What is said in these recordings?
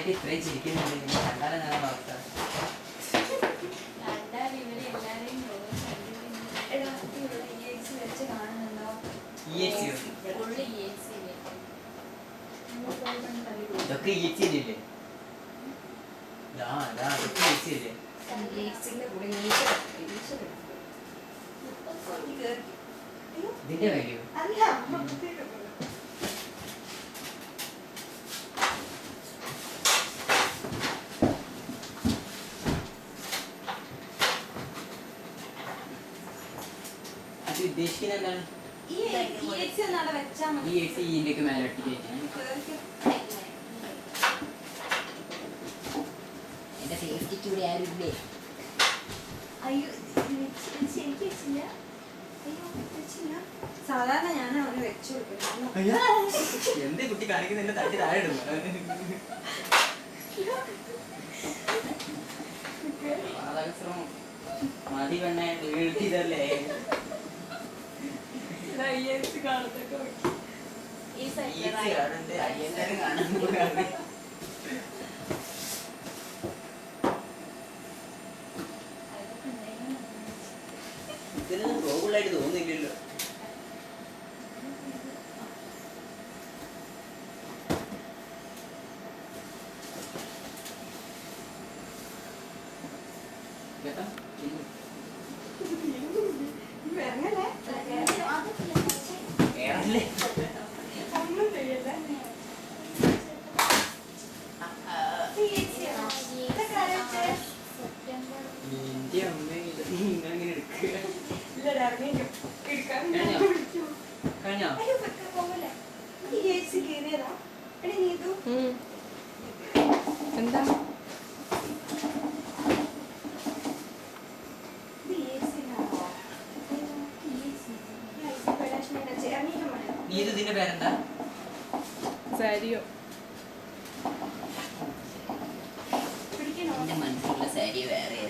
ആയിട്ട് ഇത്രയും ചിരിക്കുന്നുണ്ട്. കണ്ടാലും ഞാൻ അവസ്ഥ ഇതൊക്കെ ഈച്ചില്ലേ? ഇതിന്റെ വാല്യൂ അത് ഉദ്ദേശിക്കുന്ന എന്താണ്? ഈ ഇതിലേക്ക് മേലെ എന്റെ സേഫ്റ്റിക്ക് ഇവിടെ ആരും ഇല്ലേ? സാധാരണ ഞാൻ അവന് വെച്ചു എന്ത് കുട്ടി കാണിക്കുന്ന തട്ടി താഴെ ഇടുന്നു. മതി പെണ്ണ വീഴ്ത്തിയതല്ലേ? ഇതൊന്നും പ്രോബിളായിട്ട് തോന്നുന്നില്ലല്ലോ. എന്താ ഇതിന്റെ പേരെന്താ? സാരിയോ? എന്റെ മനസ്സിലുള്ള സാരി വേറെ.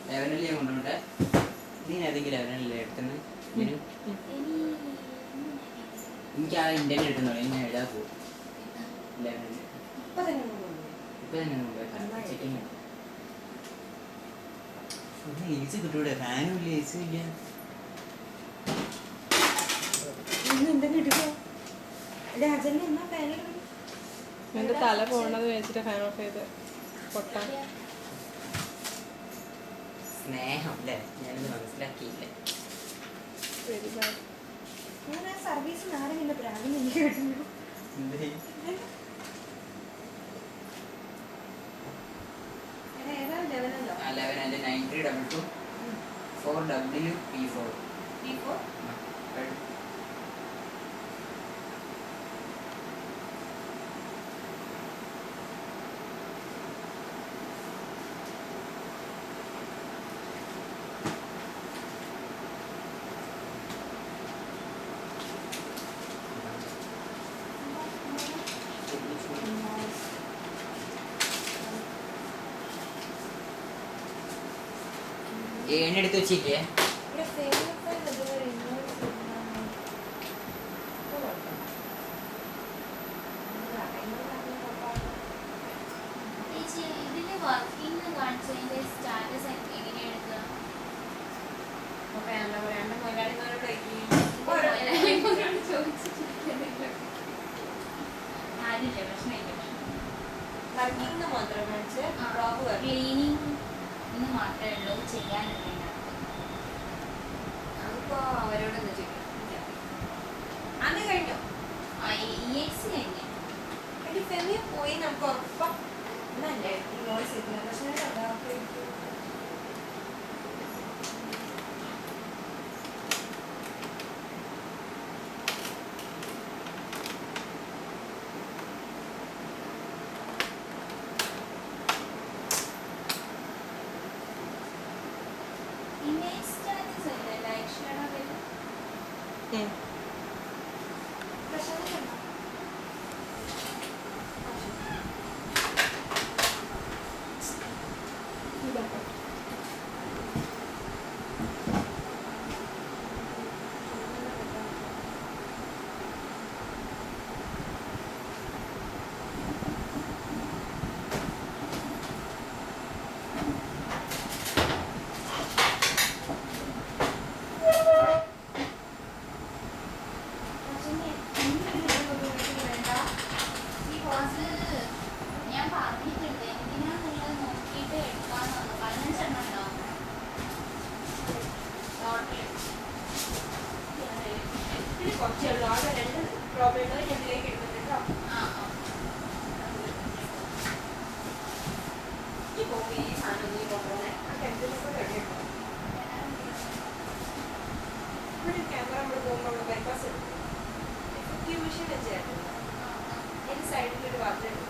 ലെവനല്ലേ കൊണ്ടുപോട്ടെ? നീ ഏതെങ്കിലും ലെവനല്ലേ എടുത്തുന്നത്? എനിക്ക് ആ ഇന്ത്യൻ എടുത്തുള്ളൂ. ഞാൻ എഴുതാ പോകും. ലെവനിൽ ഇപ്പൊ തന്നെ ചെക്കിങ് ഏസി കിട്ടൂടെ? ഫാനും ഇല്ല, ഏസി ഇല്ല. എന്റെ തല പോണത് വെച്ചിട്ട് ഫാൻ ഓഫ് ചെയ്ത് പൊട്ടാൻ. സ്നേഹം അല്ലേ? ഞാനത് മനസ്സിലാക്കിയില്ല. സർവീസ് ആരെങ്കിലും പ്രായം എനിക്ക് കിട്ടുന്നു. ലെവൻ 9322 4WP4 എടുത്ത് വെച്ചിരിക്കേ. മാത്രമേ ഉള്ളൂ ചെയ്യാനുള്ളത്. അതിപ്പോ അവരോടൊന്ന് ചോദിക്കാം. അന്ന് കഴിഞ്ഞോ? കഴിഞ്ഞു ഫെമിയ പോയി നമുക്ക് ഉറപ്പാ എന്നല്ലേ വോയിസ് ഇല്ല. പക്ഷേ ടെമ്പറേച്ചർ പോകുമ്പോൾ ഈ സാധനം നീ കൊണ്ടുപോകണേ ആ ടെമ്പറേച്ചർ എവിടെയുണ്ടോ ഇവിടെ ക്യാമറ നമ്മൾ പോകുമ്പോൾ നമ്മൾ ബൈപ്പാസ് എടുക്കും എഫക്റ്റീവ് മെഷീൻ വെച്ചായിരുന്നു അതിന് സൈഡിലൊരു വാതിലുണ്ട്